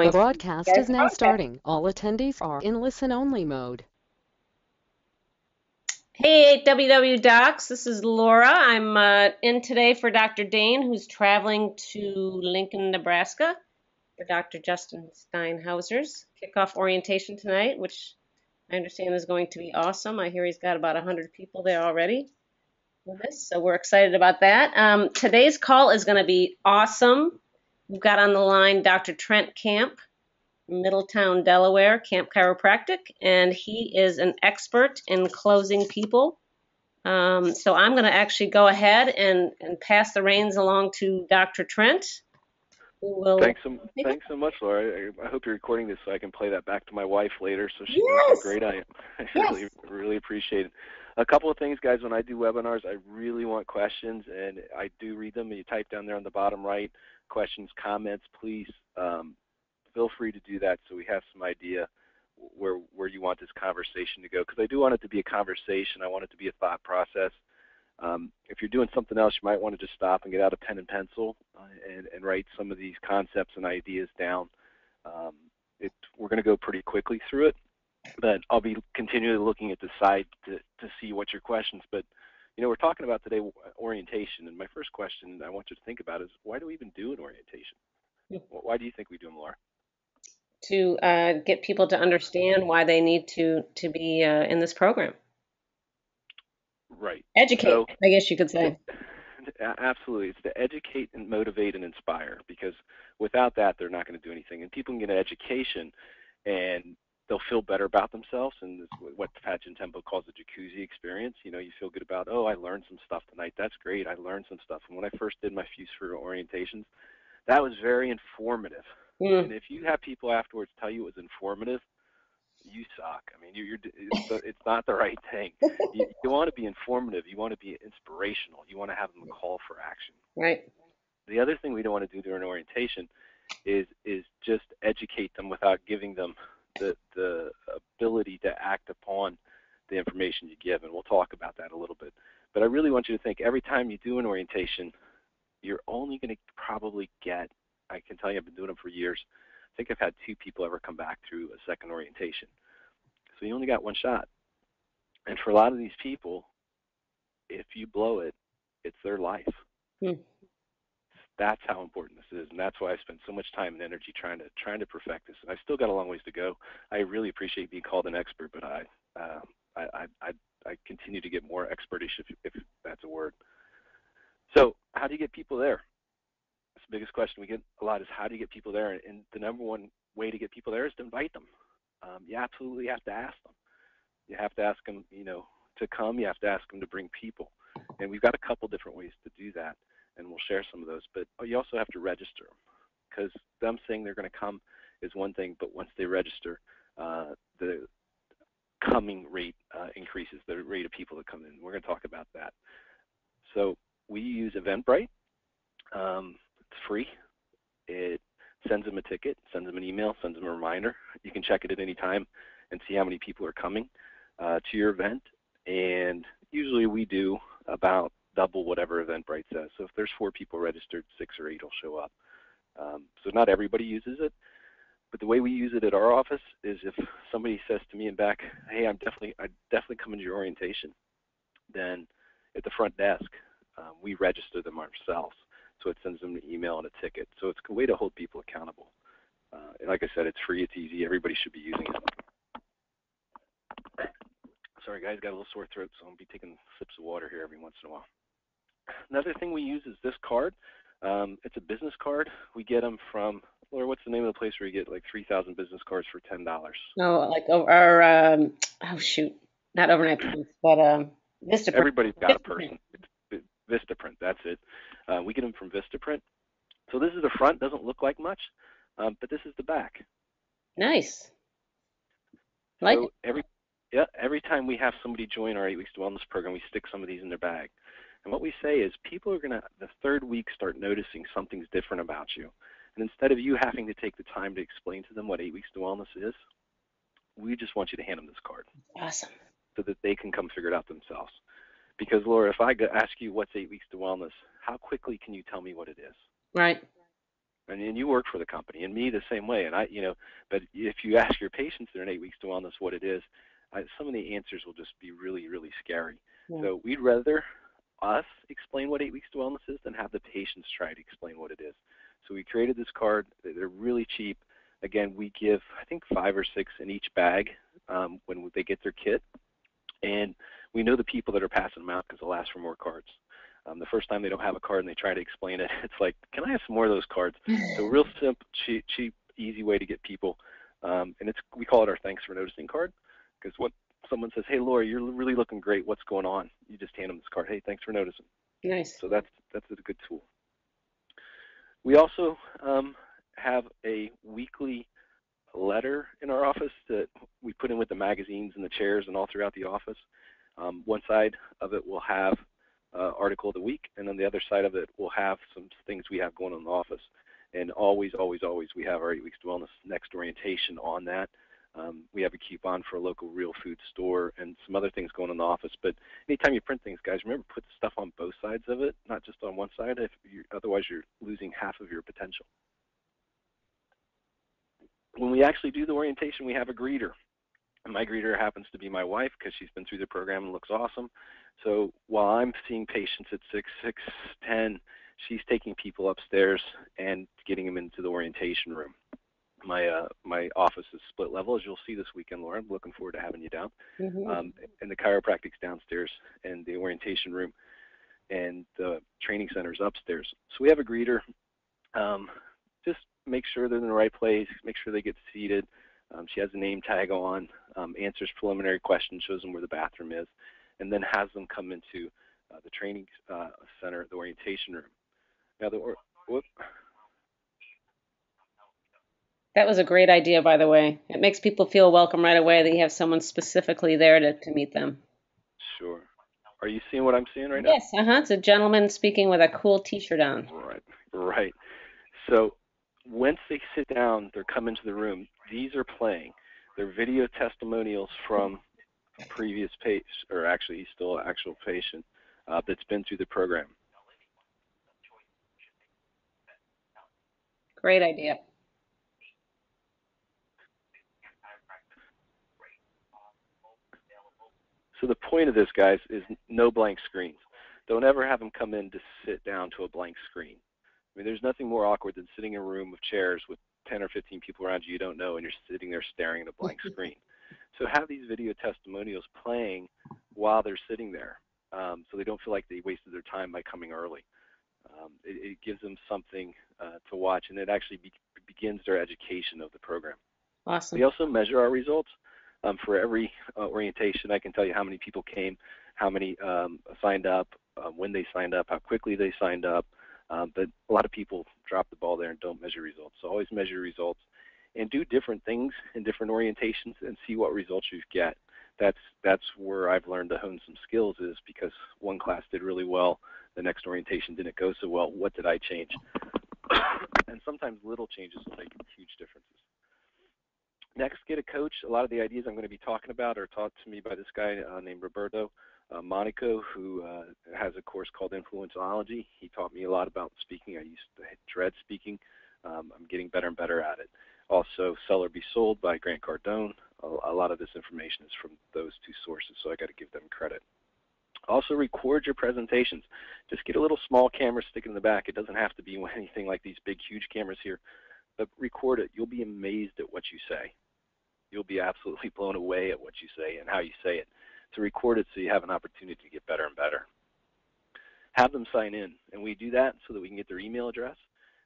The broadcast is now starting. All attendees are in listen-only mode. Hey, WW Docs, this is Laura. I'm in today for Dr. Dane, who's traveling to Lincoln, Nebraska for Dr. Justin Steinhauser's kickoff orientation tonight, which I understand is going to be awesome. I hear he's got about 100 people there already for this, so we're excited about that. Today's call is going to be awesome. We've got on the line Dr. Trent Camp, Middletown, Delaware, Camp Chiropractic, and he is an expert in closing people. So I'm going to actually go ahead and pass the reins along to Dr. Trent, who will. Thanks so much, Laura. I hope you're recording this so I can play that back to my wife later, so she knows how great I am. I really appreciate it. A couple of things, guys. When I do webinars, I really want questions, and I do read them. You type down there on the bottom right, questions, comments. Please feel free to do that so we have some idea where you want this conversation to go, because I do want it to be a conversation. I want it to be a thought process. If you're doing something else, you might want to just stop and get out a pen and pencil and write some of these concepts and ideas down. We're going to go pretty quickly through it, but I'll be continually looking at the side to see what your questions. But we're talking about today orientation, and my first question I want you to think about is, why do we even do an orientation? Why do you think we do them, Laura? To get people to understand why they need to be in this program. Right. Educate, so, I guess you could say. Absolutely. It's to educate and motivate and inspire, because without that, they're not going to do anything. And people can get an education and they'll feel better about themselves, and this is what Pat Tempo calls the jacuzzi experience. You feel good about, oh, I learned some stuff tonight. That's great. I learned some stuff. And when I first did my Fuse for orientations, that was very informative. And if you have people afterwards tell you it was informative, you suck. I mean, it's not the right thing. You want to be informative. You want to be inspirational. You want to have them call for action. Right. The other thing we don't want to do during orientation is just educate them without giving them the ability to act upon the information you give, and we'll talk about that a little bit. But I really want you to think, every time you do an orientation, you're only going to probably get, I can tell you, I've been doing them for years. I think I've had 2 people ever come back through a second orientation. So you only got one shot. And for a lot of these people, if you blow it, it's their life. That's how important this is, and that's why I spend so much time and energy trying to perfect this. And I've still got a long ways to go. I really appreciate being called an expert, but I continue to get more expertish, if that's a word. So how do you get people there? That's the biggest question we get a lot, is how do you get people there? And the number one way to get people there is to invite them. You absolutely have to ask them. You have to ask them, to come. You have to ask them to bring people. And we've got a couple different ways to do that, and we'll share some of those. But you also have to register them, because them saying they're going to come is one thing, but once they register, the coming rate increases, the rate of people that come in. We're going to talk about that. So we use Eventbrite. It's free. It sends them a ticket, sends them an email, sends them a reminder. You can check it at any time and see how many people are coming to your event. And usually we do about double whatever Eventbrite says. So if there's 4 people registered, 6 or 8 will show up. So not everybody uses it, but the way we use it at our office is, if somebody says to me in back, hey, I'd definitely coming to your orientation, then at the front desk, we register them ourselves. So it sends them an email and a ticket. So it's a way to hold people accountable. And like I said, it's free, it's easy. Everybody should be using it. Sorry, guys, got a little sore throat, so I'll be taking sips of water here every once in a while. Another thing we use is this card. It's a business card. We get them from, Laura, what's the name of the place where you get like 3,000 business cards for $10? No, like our, not Overnight Print, but Vistaprint. Everybody's got a person. It's Vistaprint, that's it. We get them from Vistaprint. So this is the front, doesn't look like much, but this is the back. Nice. So every time we have somebody join our 8 Weeks to Wellness program, we stick some of these in their bag. And what we say is, people are going to, the 3rd week, start noticing something's different about you. And instead of you having to take the time to explain to them what 8 Weeks to Wellness is, we just want you to hand them this card. Awesome. So that they can come figure it out themselves. Because, Laura, if I ask you what's 8 Weeks to Wellness, how quickly can you tell me what it is? Right. And you work for the company, and me the same way. And but if you ask your patients during 8 weeks to wellness what it is, some of the answers will just be really, really scary. Yeah. So we'd rather us explain what 8 weeks to wellness is than have the patients try to explain what it is. So we created this card. They're really cheap. Again, we give, I think, 5 or 6 in each bag when they get their kit. And we know the people that are passing them out because they'll ask for more cards. The first time they don't have a card and they try to explain it, it's like, can I have some more of those cards? So real simple, cheap, easy way to get people. And we call it our thanks for noticing card, because when someone says, hey, Laura, you're really looking great, what's going on? You just hand them this card, hey, thanks for noticing. Nice. So that's a good tool. We also have a weekly letter in our office that we put in with the magazines and the chairs and all throughout the office. One side of it will have article of the week, and on the other side of it we'll have some things we have going on in the office. And always we have our 8 weeks to wellness next orientation on that. We have a coupon for a local real food store and some other things going on in the office. But anytime you print things, guys, remember, put stuff on both sides of it, not just on one side. Otherwise you're losing half of your potential. When we actually do the orientation, we have a greeter. And my greeter happens to be my wife, because she's been through the program and looks awesome. So while I'm seeing patients at 6, 10, she's taking people upstairs and getting them into the orientation room. My office is split level, as you'll see this weekend, Laura. I'm looking forward to having you down. Mm-hmm. And the chiropractic's downstairs, and the orientation room and the training center's upstairs. So we have a greeter. Just make sure they're in the right place, make sure they get seated. She has a name tag on, answers preliminary questions, shows them where the bathroom is, and then has them come into the training center, the orientation room. Now, That was a great idea, by the way. It makes people feel welcome right away that you have someone specifically there to meet them. Sure. Are you seeing what I'm seeing right now? Yes, it's a gentleman speaking with a cool T-shirt on. Right. So once they sit down, they're coming into the room. These are playing. They're video testimonials from a previous patient, or actually he's still an actual patient that's been through the program. Great idea. So the point of this, guys, is no blank screens. Don't ever have them come in to sit down to a blank screen. I mean, there's nothing more awkward than sitting in a room of chairs with 10 or 15 people around you don't know, and you're sitting there staring at a blank screen. So have these video testimonials playing while they're sitting there, so they don't feel like they wasted their time by coming early. It gives them something to watch, and it actually begins their education of the program. Awesome. We also measure our results. For every orientation, I can tell you how many people came, how many signed up, when they signed up, how quickly they signed up. But a lot of people drop the ball there and don't measure results. So always measure results and do different things in different orientations and see what results you get. That's where I've learned to hone some skills, is because one class did really well, the next orientation didn't go so well. What did I change? And sometimes little changes will make huge differences. Next, get a coach. A lot of the ideas I'm going to be talking about are taught to me by this guy named Roberto Monaco, who has a course called Influenceology. He taught me a lot about speaking. I used to dread speaking. I'm getting better and better at it. Also, Sell or Be Sold by Grant Cardone. A lot of this information is from those two sources, so I got to give them credit. Also, record your presentations. Just get a little small camera, stick it in the back. It doesn't have to be anything like these big, huge cameras here, but record it. You'll be amazed at what you say. You'll be absolutely blown away at what you say and how you say it. So record it so you have an opportunity to get better and better. Have them sign in, and we do that so that we can get their email address,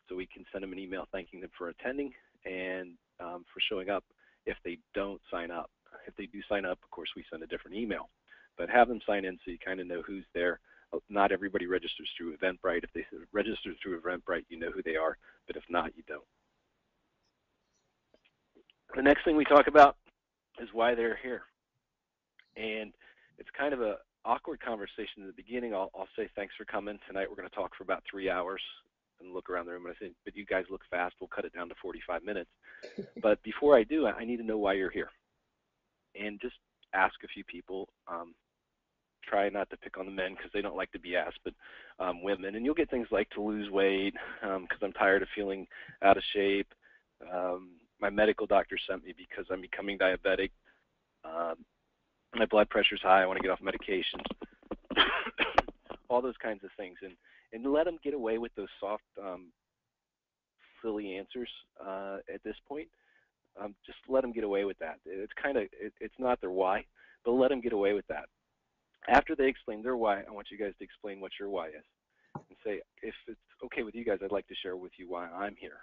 so we can send them an email thanking them for attending and for showing up if they don't sign up. If they do sign up, of course, we send a different email. But have them sign in so you kind of know who's there. Not everybody registers through Eventbrite. If they register through Eventbrite, you know who they are, but if not, you don't. The next thing we talk about is why they're here. And it's kind of an awkward conversation in the beginning. I'll say, thanks for coming. Tonight we're going to talk for about 3 hours and look around the room. And I say, but you guys look fast. We'll cut it down to 45 minutes. But before I do, I need to know why you're here. And just ask a few people, try not to pick on the men because they don't like to be asked, but women. And you'll get things like to lose weight because I'm tired of feeling out of shape. My medical doctor sent me because I'm becoming diabetic. My blood pressure's high. I want to get off medication. All those kinds of things. And let them get away with those soft, silly answers at this point. Just let them get away with that. It's not their why, but let them get away with that. After they explain their why, I want you guys to explain what your why is. And say, if it's okay with you guys, I'd like to share with you why I'm here.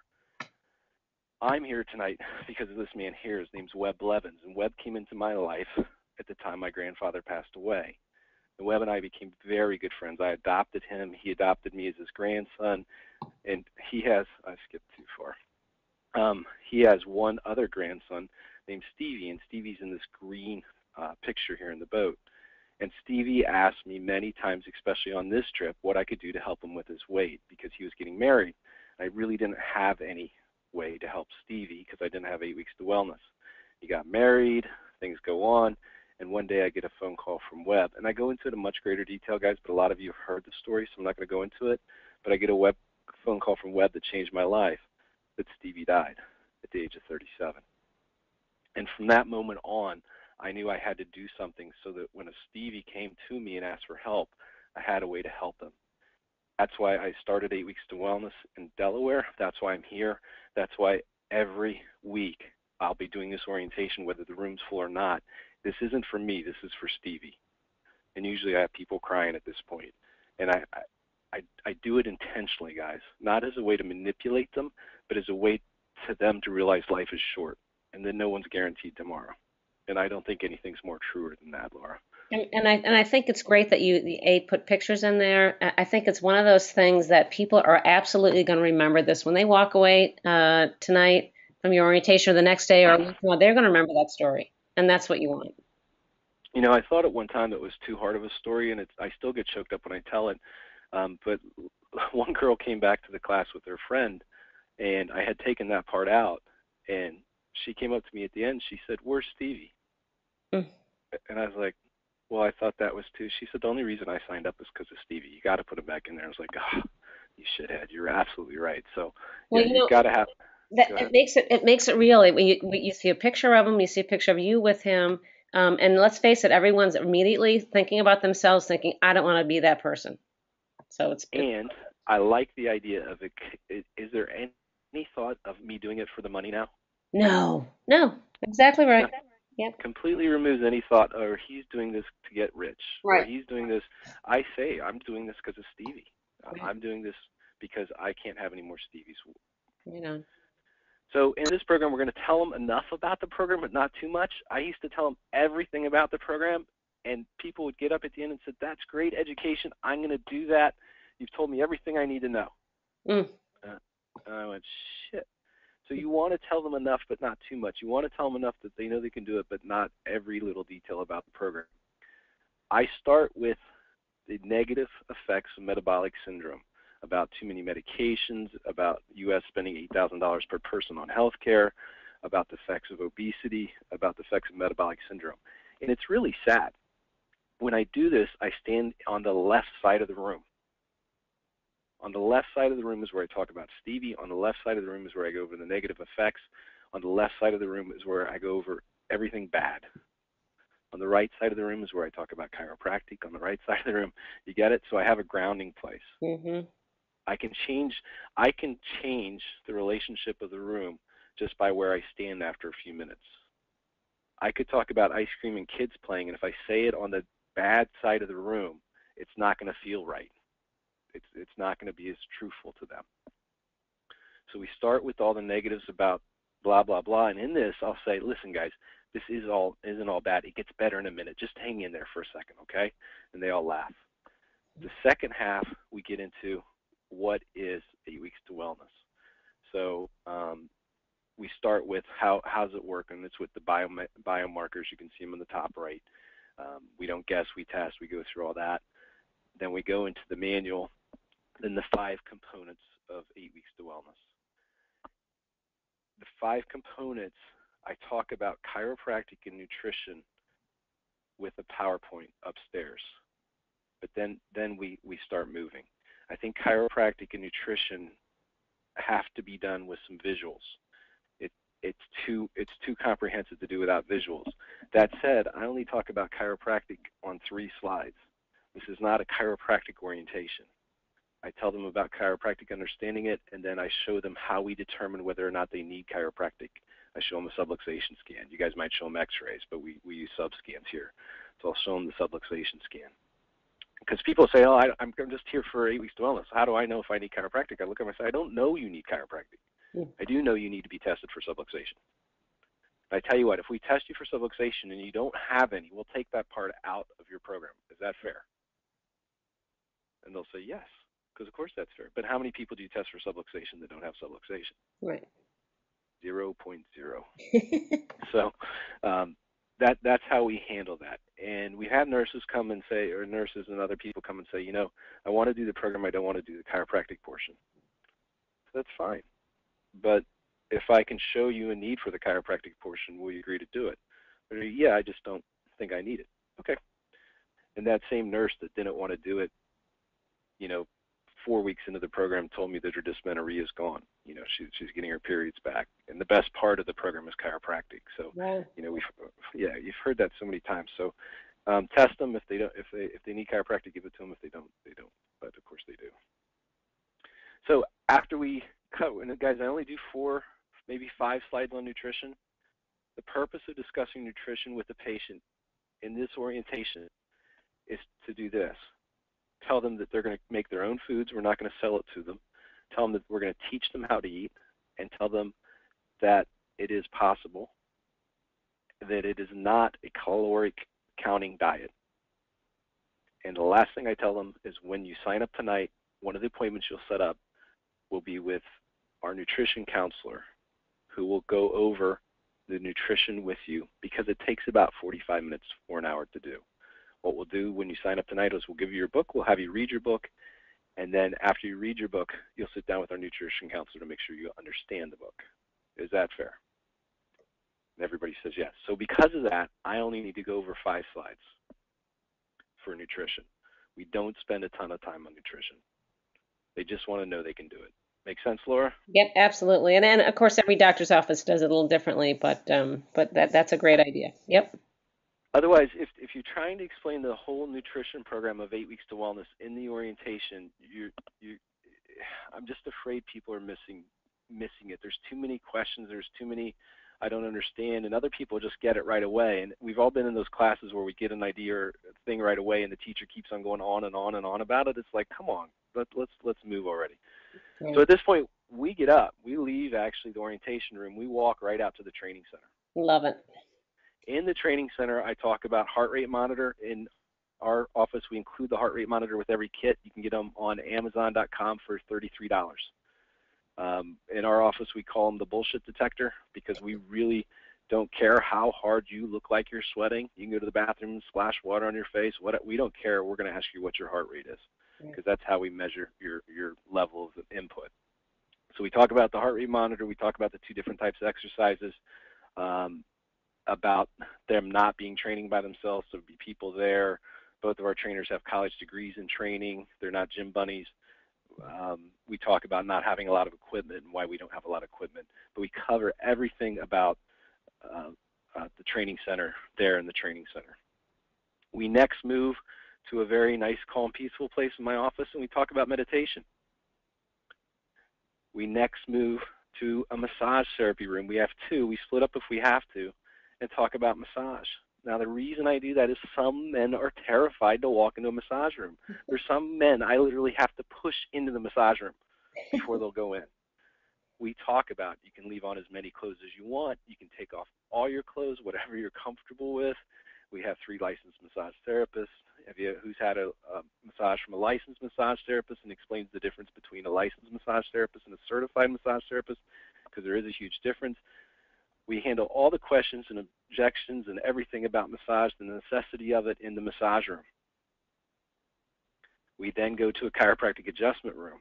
I'm here tonight because of this man here. His name's Webb Blevins. And Webb came into my life at the time my grandfather passed away. And Webb and I became very good friends. I adopted him. He adopted me as his grandson. And he has, I skipped too far. He has one other grandson named Stevie, and Stevie's in this green picture here in the boat. And Stevie asked me many times, especially on this trip, what I could do to help him with his weight because he was getting married. I really didn't have any way to help Stevie because I didn't have 8 weeks to wellness. He got married, things go on, and one day I get a phone call from Webb. And I go into it in much greater detail, guys, but a lot of you have heard the story, so I'm not going to go into it. But I get a phone call from Webb that changed my life, that Stevie died at the age of 37. And from that moment on, I knew I had to do something so that when a Stevie came to me and asked for help, I had a way to help them. That's why I started 8 Weeks to Wellness in Delaware. That's why I'm here. That's why every week I'll be doing this orientation, whether the room's full or not. This isn't for me. This is for Stevie. And usually I have people crying at this point. And I do it intentionally, guys, not as a way to manipulate them, but as a way to them to realize life is short and that no one's guaranteed tomorrow. And I don't think anything's more truer than that, Laura. And I think it's great that you put pictures in there. I think it's one of those things that people are absolutely going to remember this when they walk away tonight from your orientation or the next day or they're going to remember that story, and that's what you want. You know, I thought at one time it was too hard of a story, and I still get choked up when I tell it. But one girl came back to the class with her friend, and I had taken that part out, and she came up to me at the end. She said, "Where's Stevie?" And I was like, well, I thought that was too. She said, the only reason I signed up is because of Stevie. You got to put him back in there. I was like, oh, you shithead. You're absolutely right. So, well, yeah, you've got to have. That it makes it real. When you see a picture of him, you see a picture of you with him, and let's face it, everyone's immediately thinking about themselves, thinking, I don't want to be that person. So And I like the idea of it. Is there any thought of me doing it for the money now? No, exactly right. No. Yep. Completely removes any thought, or he's doing this to get rich, right. Or he's doing this. I say, I'm doing this because of Stevie. Right. I'm doing this because I can't have any more Stevies. You know. So in this program, we're going to tell them enough about the program, but not too much. I used to tell them everything about the program, and people would get up at the end and say, that's great education. I'm going to do that. You've told me everything I need to know. And I went, shit. So you want to tell them enough, but not too much. You want to tell them enough that they know they can do it, but not every little detail about the program. I start with the negative effects of metabolic syndrome, about too many medications, about U.S. spending $8,000 per person on health care, about the effects of obesity, about the effects of metabolic syndrome. And it's really sad. When I do this, I stand on the left side of the room. On the left side of the room is where I talk about Stevie. On the left side of the room is where I go over the negative effects. On the left side of the room is where I go over everything bad. On the right side of the room is where I talk about chiropractic. On the right side of the room, you get it? So I have a grounding place. Mm-hmm. I can change the relationship of the room just by where I stand after a few minutes. I could talk about ice cream and kids playing, and if I say it on the bad side of the room, it's not going to feel right. It's not going to be as truthful to them. So we start with all the negatives about blah, blah, blah. And in this, I'll say, listen, guys, this isn't all bad. It gets better in a minute. Just hang in there for a second, okay? And they all laugh. The second half, we get into what is 8 Weeks to Wellness. So we start with how's it work, and it's with the biomarkers. You can see them on the top right. We don't guess, we test, we go through all that. Then we go into the manual, then the 5 components of 8 Weeks to Wellness. The 5 components, I talk about chiropractic and nutrition with a PowerPoint upstairs. but then we start moving. I think chiropractic and nutrition have to be done with some visuals. It's too comprehensive to do without visuals. That said, I only talk about chiropractic on 3 slides. This is not a chiropractic orientation. I tell them about chiropractic, understanding it, and then I show them how we determine whether or not they need chiropractic. I show them a subluxation scan. You guys might show them x-rays, but we use sub scans here. So I'll show them the subluxation scan. Because people say, oh, I'm just here for 8 weeks to wellness. How do I know if I need chiropractic? I look at them and say, I don't know you need chiropractic. I do know you need to be tested for subluxation. I tell you what, if we test you for subluxation and you don't have any, we'll take that part out of your program. Is that fair? And they'll say yes, because of course that's fair. But how many people do you test for subluxation that don't have subluxation? Right. 0.0. So that's how we handle that. And we have nurses come and say, or nurses and other people come and say, you know, I want to do the program, I don't want to do the chiropractic portion. So that's fine. But if I can show you a need for the chiropractic portion, will you agree to do it? Or, yeah, I just don't think I need it. Okay. And that same nurse that didn't want to do it, you know, 4 weeks into the program told me that her dysmenorrhea is gone. You know, she's getting her periods back. And the best part of the program is chiropractic. So, Wow. you know, you've heard that so many times. So test them. If they need chiropractic, give it to them. If they don't, they don't. But of course they do. So after we cut, and guys, I only do 4, maybe 5 slides on nutrition. The purpose of discussing nutrition with the patient in this orientation is to do this. Tell them that they're going to make their own foods. We're not going to sell it to them. Tell them that we're going to teach them how to eat, and tell them that it is possible, that it is not a caloric counting diet. And the last thing I tell them is when you sign up tonight, one of the appointments you'll set up will be with our nutrition counselor, who will go over the nutrition with you, because it takes about 45 minutes or an hour to do. What we'll do when you sign up tonight is we'll give you your book, we'll have you read your book, and then after you read your book, you'll sit down with our nutrition counselor to make sure you understand the book. Is that fair? And everybody says yes. So because of that, I only need to go over 5 slides for nutrition. We don't spend a ton of time on nutrition. They just want to know they can do it. Make sense, Laura? Yep, absolutely. And then, of course, every doctor's office does it a little differently, but that's a great idea. Yep. Otherwise, if you're trying to explain the whole nutrition program of 8 weeks to wellness in the orientation, I'm just afraid people are missing it. There's too many questions. There's too many I don't understand, and other people just get it right away. And we've all been in those classes where we get an idea or thing right away, and the teacher keeps on going on and on and on about it. It's like, come on, let's move already. Okay. So at this point, we get up. We leave actually the orientation room. We walk right out to the training center. Love it. In the training center, I talk about heart rate monitor. In our office, we include the heart rate monitor with every kit. You can get them on Amazon.com for $33. In our office, we call them the bullshit detector, because we really don't care how hard you look like you're sweating. You can go to the bathroom and splash water on your face. We don't care. We're going to ask you what your heart rate is, because that's how we measure your level of input. So we talk about the heart rate monitor. We talk about the 2 different types of exercises, about them not being training by themselves. So be people there. Both of our trainers have college degrees in training. They're not gym bunnies. We talk about not having a lot of equipment and why we don't have a lot of equipment. But we cover everything about the training center there in the training center. We next move to a very nice, calm, peaceful place in my office, and we talk about meditation. We next move to a massage therapy room. We have 2. We split up if we have to, and talk about massage. Now, the reason I do that is some men are terrified to walk into a massage room. There's some men I literally have to push into the massage room before they'll go in. We talk about you can leave on as many clothes as you want. You can take off all your clothes, whatever you're comfortable with. We have 3 licensed massage therapists. Who's had a massage from a licensed massage therapist and explains the difference between a licensed massage therapist and a certified massage therapist, because there is a huge difference. We handle all the questions and objections and everything about massage, the necessity of it in the massage room. We then go to a chiropractic adjustment room.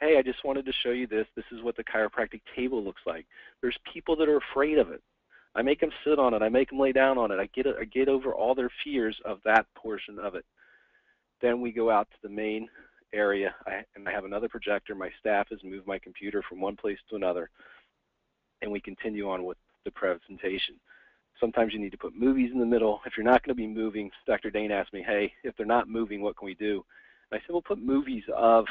Hey, I just wanted to show you this. This is what the chiropractic table looks like. There's people that are afraid of it. I make them sit on it. I make them lay down on it. I get over all their fears of that portion of it. Then we go out to the main area, and I have another projector. My staff has moved my computer from one place to another, and we continue on with the presentation. Sometimes you need to put movies in the middle. If you're not going to be moving, Dr. Dane asked me, hey, if they're not moving, what can we do? And I said, well, put movies of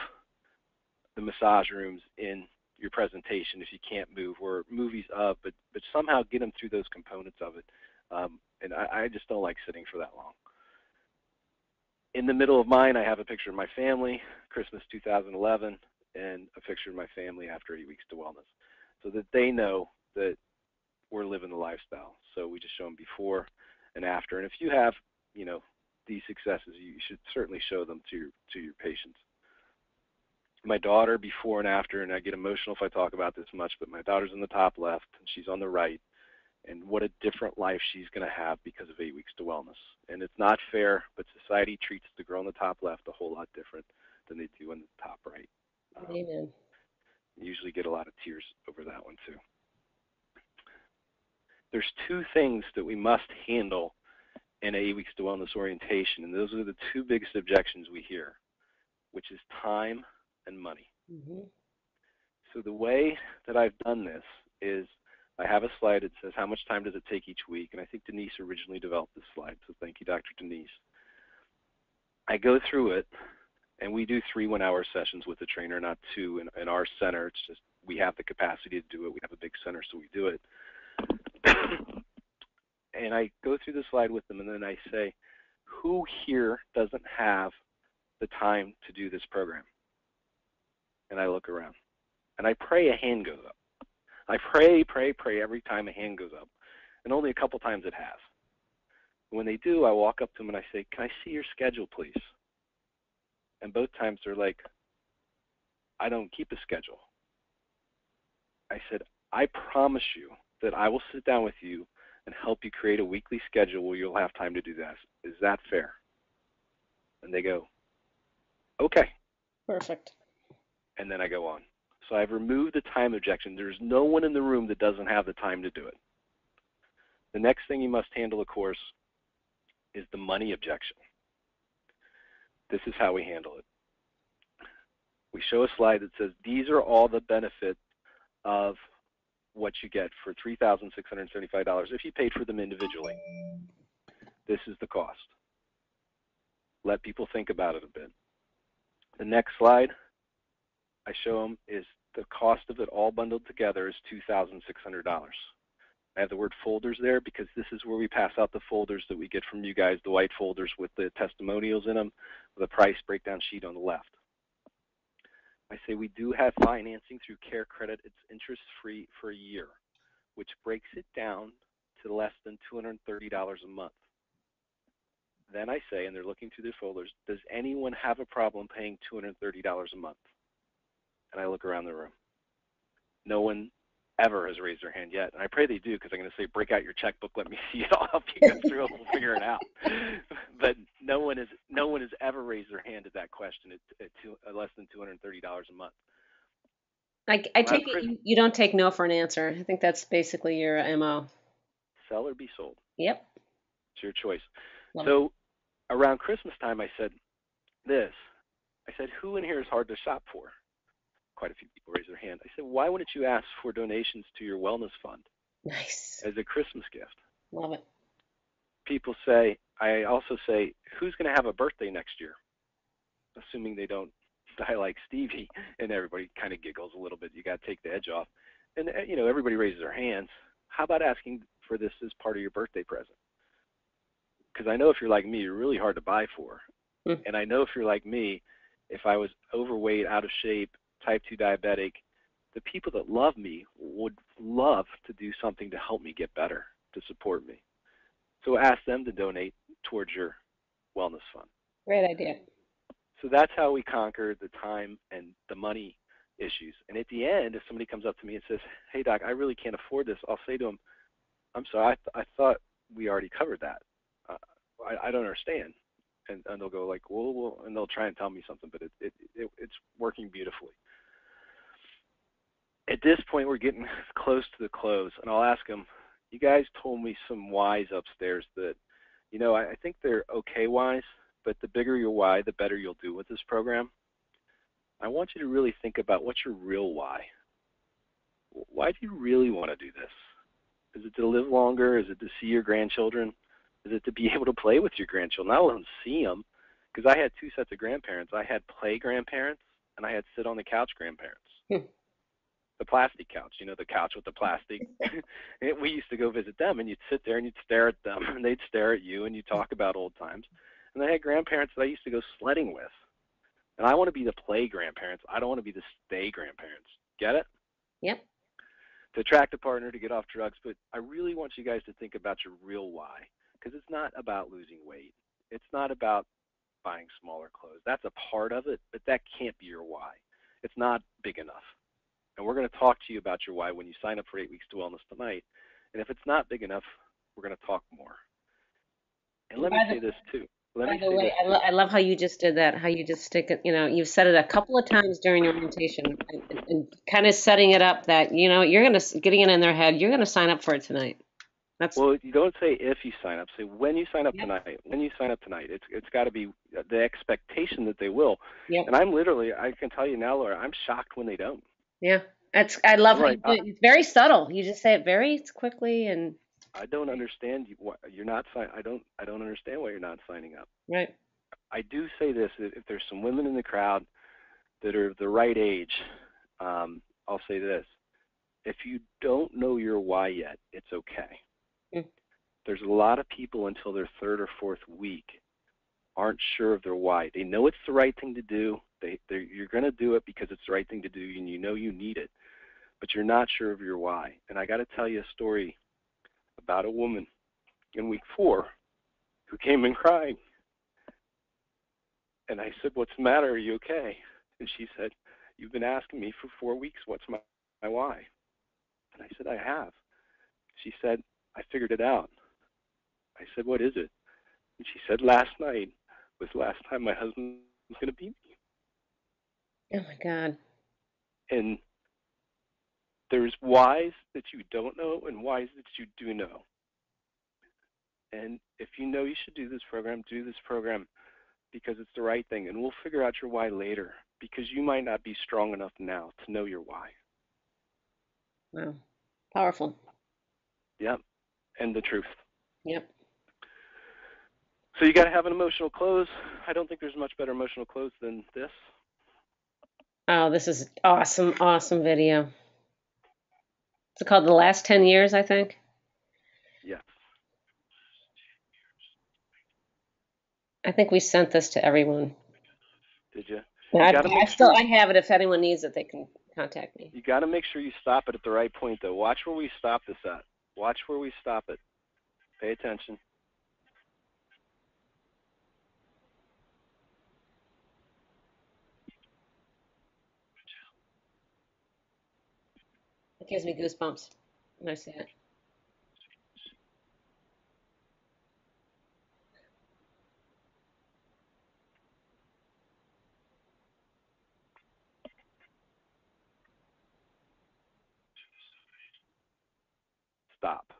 the massage rooms in your presentation if you can't move, or movies of, but somehow get them through those components of it. And I just don't like sitting for that long. In the middle of mine, I have a picture of my family, Christmas 2011, and a picture of my family after 8 weeks to wellness, so that they know that we're living the lifestyle. So we just show them before and after. And if you have, these successes, you should certainly show them to your patients. My daughter before and after, and I get emotional if I talk about this much, but my daughter's in the top left and she's on the right, and what a different life she's going to have because of 8 weeks to wellness. And it's not fair, but society treats the girl on the top left a whole lot different than they do on the top right. Amen. You usually get a lot of tears over that one too. There's two things that we must handle in 8 weeks to wellness orientation, and those are the two biggest objections we hear, which is time and money. Mm-hmm. So the way that I've done this is I have a slide that says how much time does it take each week, and I think Denise originally developed this slide, so thank you, Dr. Denise. I go through it, and we do 3 one-hour sessions with the trainer, not 2 in our center. It's just we have the capacity to do it. We have a big center, so we do it. And I go through the slide with them, and then I say, who here doesn't have the time to do this program? And I look around, and I pray a hand goes up. I pray every time a hand goes up, and only a couple times it has. When they do, I walk up to them and I say, can I see your schedule, please? And both times they're like, I don't keep a schedule. I said, I promise you that I will sit down with you and help you create a weekly schedule where you'll have time to do that. Is that fair? And they go, okay. Perfect. And then I go on. So I've removed the time objection. There's no one in the room that doesn't have the time to do it. The next thing you must handle, of course, is the money objection. This is how we handle it. We show a slide that says these are all the benefits of what you get for $3,675 if you paid for them individually. This is the cost. Let people think about it a bit. The next slide I show them is the cost of it all bundled together is $2,600. I have the word folders there because this is where we pass out the folders that we get from you guys, the white folders with the testimonials in them, with a price breakdown sheet on the left. I say we do have financing through Care Credit. It's interest-free for a year, which breaks it down to less than $230 a month. Then I say, and they're looking through their folders, does anyone have a problem paying $230 a month? And I look around the room. No one ever has raised their hand yet, and I pray they do, because I'm going to say, break out your checkbook, let me see it. I'll help you go through it, we'll figure it out. But no one has ever raised their hand at that question at less than $230 a month. I take it you don't take no for an answer. I think that's basically your MO. Sell or be sold. Yep. It's your choice. Love it. Around Christmas time, I said this. I said, who in here is hard to shop for? Quite a few people raised their hand. I said, why wouldn't you ask for donations to your wellness fund? Nice. As a Christmas gift? Love it. People say, I also say, who's going to have a birthday next year? Assuming they don't die like Stevie, and everybody kind of giggles a little bit. You got to take the edge off. And, everybody raises their hands. How about asking for this as part of your birthday present? Because I know if you're like me, you're really hard to buy for. And I know if you're like me, if I was overweight, out of shape, type 2 diabetic, the people that love me would love to do something to help me get better, to support me. So ask them to donate towards your wellness fund. Great idea. So that's how we conquer the time and the money issues. And at the end, if somebody comes up to me and says, hey, doc, I really can't afford this, I'll say to them, I'm sorry, I thought we already covered that. I don't understand. And they'll go like, well, and they'll try and tell me something, but it's working beautifully. At this point, we're getting close to the close, and I'll ask them, you guys told me some whys upstairs that, I think they're okay whys, but the bigger your why, the better you'll do with this program. I want you to really think about what's your real why. Why do you really want to do this? Is it to live longer? Is it to see your grandchildren? Is it to be able to play with your grandchildren? Not alone see them, because I had two sets of grandparents. I had play grandparents, and I had sit on the couch grandparents. The plastic couch, the couch with the plastic. We used to go visit them, and you'd sit there and you'd stare at them, and they'd stare at you, and you'd talk about old times. And I had grandparents that I used to go sledding with. And I want to be the play grandparents. I don't want to be the stay grandparents. Get it? Yep. To attract a partner, to get off drugs. But I really want you guys to think about your real why, because it's not about losing weight. It's not about buying smaller clothes. That's a part of it, but that can't be your why. It's not big enough. And we're going to talk to you about your why when you sign up for 8 Weeks to Wellness tonight. And if it's not big enough, we're going to talk more. And let me say this too. By the way, I love how you just did that, how you just stick it, you've said it a couple of times during your orientation and kind of setting it up that, you're going to, getting it in their head, you're going to sign up for it tonight. Well, you don't say if you sign up. Say when you sign up tonight. When you sign up tonight. It's got to be the expectation that they will. Yep. And I can tell you now, Laura, I'm shocked when they don't. Yeah. I love how you do it. It's very subtle. You just say it very quickly and I don't understand you're not I don't understand why you're not signing up. Right. I do say this, if there's some women in the crowd that are the right age, I'll say this. If you don't know your why yet, it's okay. There's a lot of people until their third or fourth week aren't sure of their why. They know it's the right thing to do. You're going to do it because it's the right thing to do, and you know you need it, but you're not sure of your why. And I got to tell you a story about a woman in week 4 who came in crying. And I said, "What's the matter? Are you okay?" And she said, "You've been asking me for 4 weeks, what's my why?" And I said, "I have." She said, "I figured it out." I said, "What is it?" And she said, "Last night was the last time my husband was going to beat me." Oh my God. And there's whys that you don't know and whys that you do know. And if you know you should do this program because it's the right thing. And we'll figure out your why later, because you might not be strong enough now to know your why. Wow. Powerful. Yep. And the truth. Yep. So you got to have an emotional close. I don't think there's much better emotional close than this. Oh, this is awesome, awesome video. It's called The Last 10 Years, I think. Yes. I think we sent this to everyone. Did you? I have it. If anyone needs it, they can contact me. You got to make sure you stop it at the right point, though. Watch where we stop this at. Watch where we stop it. Pay attention. It gives me goosebumps when I see it. Stop.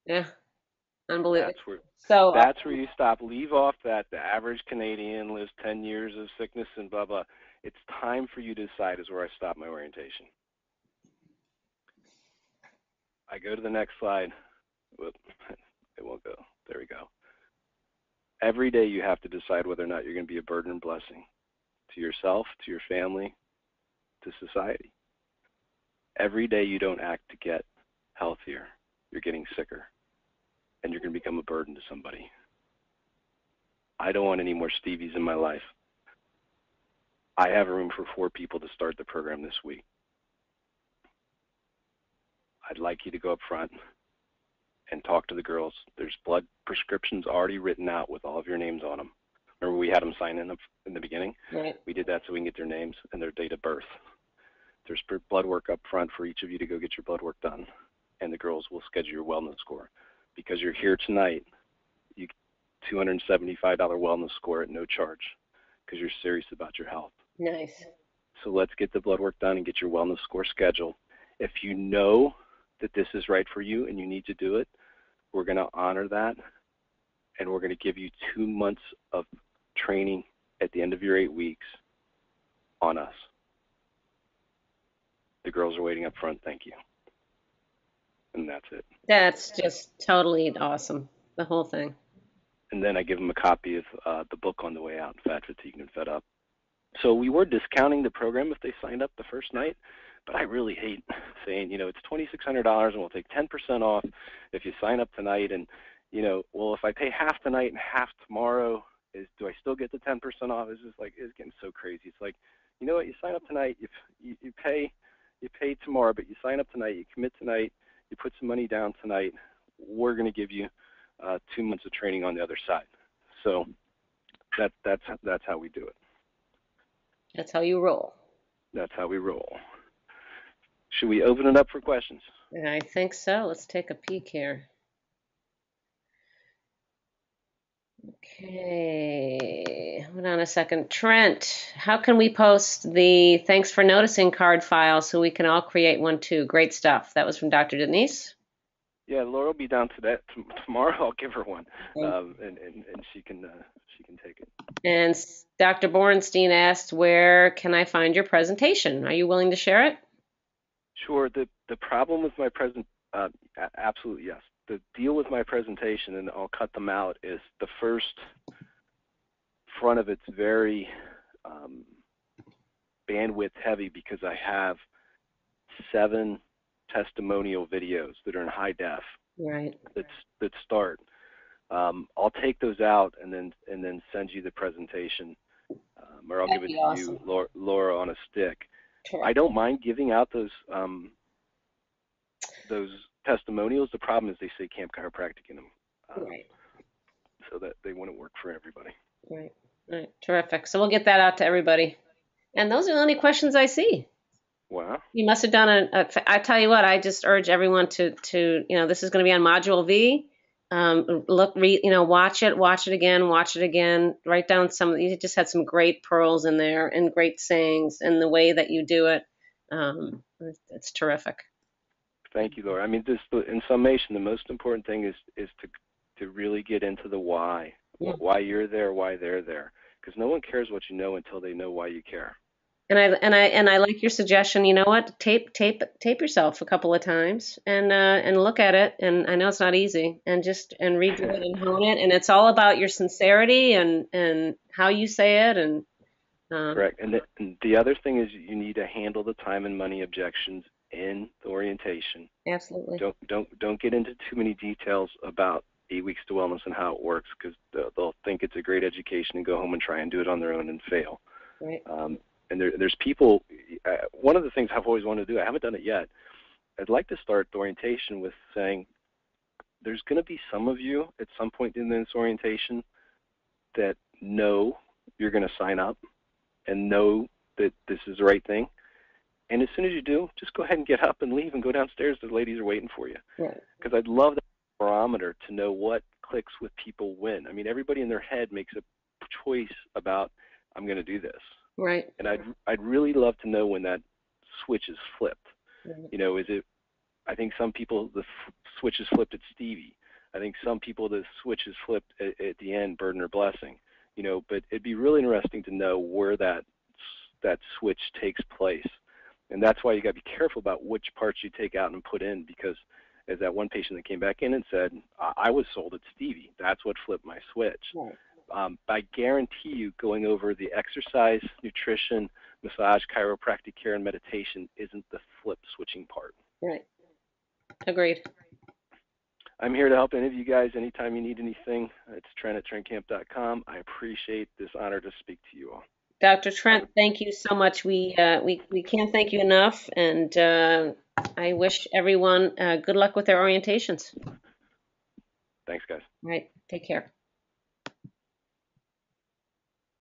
Yeah. Unbelievable. That's where you stop. Leave off that the average Canadian lives 10 years of sickness and blah, blah. It's time for you to decide is where I stop my orientation. I go to the next slide. Whoop, it won't go. There we go. Every day you have to decide whether or not you're going to be a burden and blessing to yourself, to your family, to society. Every day you don't act to get healthier, you're getting sicker, and you're going to become a burden to somebody. I don't want any more Stevies in my life. I have room for 4 people to start the program this week. I'd like you to go up front and talk to the girls. There's blood prescriptions already written out with all of your names on them. Remember we had them sign in the beginning? Right. We did that so we can get their names and their date of birth. There's blood work up front for each of you to go get your blood work done. And the girls will schedule your wellness score. Because you're here tonight, you get $275 wellness score at no charge because you're serious about your health. Nice. So let's get the blood work done and get your wellness score scheduled. If you know that this is right for you and you need to do it, we're going to honor that and we're going to give you 2 months of training at the end of your 8 weeks on us. The girls are waiting up front. Thank you. And that's it. That's just totally awesome, the whole thing. And then I give them a copy of the book on the way out, Fat, Fatigued, and Fed Up. So we were discounting the program if they signed up the first night, but I really hate saying, it's $2,600 and we'll take 10% off if you sign up tonight. And, well, if I pay half tonight and half tomorrow, do I still get the 10% off? It's just like, it's getting so crazy. It's like, you know what, you sign up tonight, you pay tomorrow, but you sign up tonight, you commit tonight, you put some money down tonight, we're going to give you 2 months of training on the other side. So that's how we do it. That's how you roll. That's how we roll. Should we open it up for questions? I think so. Let's take a peek here. Okay, hold on a second. Trent, how can we post the thanks for noticing card file so we can all create one too? Great stuff. That was from Dr. Denise. Yeah, Laura will be down to that tomorrow. I'll give her one, and she can take it. And Dr. Borenstein asked, where can I find your presentation? Are you willing to share it? Sure. The problem with my absolutely yes. The deal with my presentation, and I'll cut them out, is the first front of it's very bandwidth heavy because I have 7 testimonial videos that are in high def. Right. That start. I'll take those out and then send you the presentation, or I'll give it to awesome. you, Laura, on a stick. Correct. I don't mind giving out those testimonials. The problem is they say Camp Chiropractic in them, right. so that they wouldn't work for everybody. Right. Right. Terrific. So we'll get that out to everybody. And those are the only questions I see. Wow. You must have done I tell you what, I just urge everyone to this is going to be on Module V. Watch it again, write down you just had some great pearls in there and great sayings, and the way that you do it. It's terrific. Thank you, Laura. I mean, in summation, the most important thing is to really get into the why. Yeah. Why you're there, why they're there. Because no one cares what you know until they know why you care. And I like your suggestion. You know what? Tape yourself a couple of times and look at it. And I know it's not easy. And redo it and hone it. And it's all about your sincerity and how you say it. And correct. And the other thing is you need to handle the time and money objections in the orientation. Absolutely. Don't get into too many details about 8 Weeks to Wellness and how it works, because they'll think it's a great education and go home and try and do it on their own and fail. Right. And there's people, one of the things I've always wanted to do, I haven't done it yet, I'd like to start the orientation with saying there's going to be some of you at some point in this orientation that know you're going to sign up and know that this is the right thing. And as soon as you do, just go ahead and get up and leave and go downstairs. The ladies are waiting for you. Right. Because I'd love that barometer to know what clicks with people when. I mean, everybody in their head makes a choice about, I'm going to do this. Right. And I'd really love to know when that switch is flipped. Right. Is it? I think some people the switch is flipped at Stevie. I think some people the switch is flipped at the end, burden or blessing. But it'd be really interesting to know where that switch takes place. And that's why you got to be careful about which parts you take out and put in, because as that one patient that came back in and said, I was sold at Stevie. That's what flipped my switch. Right. I guarantee you going over the exercise, nutrition, massage, chiropractic care, and meditation isn't the flip switching part. Right. Agreed. I'm here to help any of you guys anytime you need anything. It's Trent at TrentCamp.com. I appreciate this honor to speak to you all. Dr. Trent, thank you so much. We can't thank you enough, and I wish everyone good luck with their orientations. Thanks, guys. All right. Take care.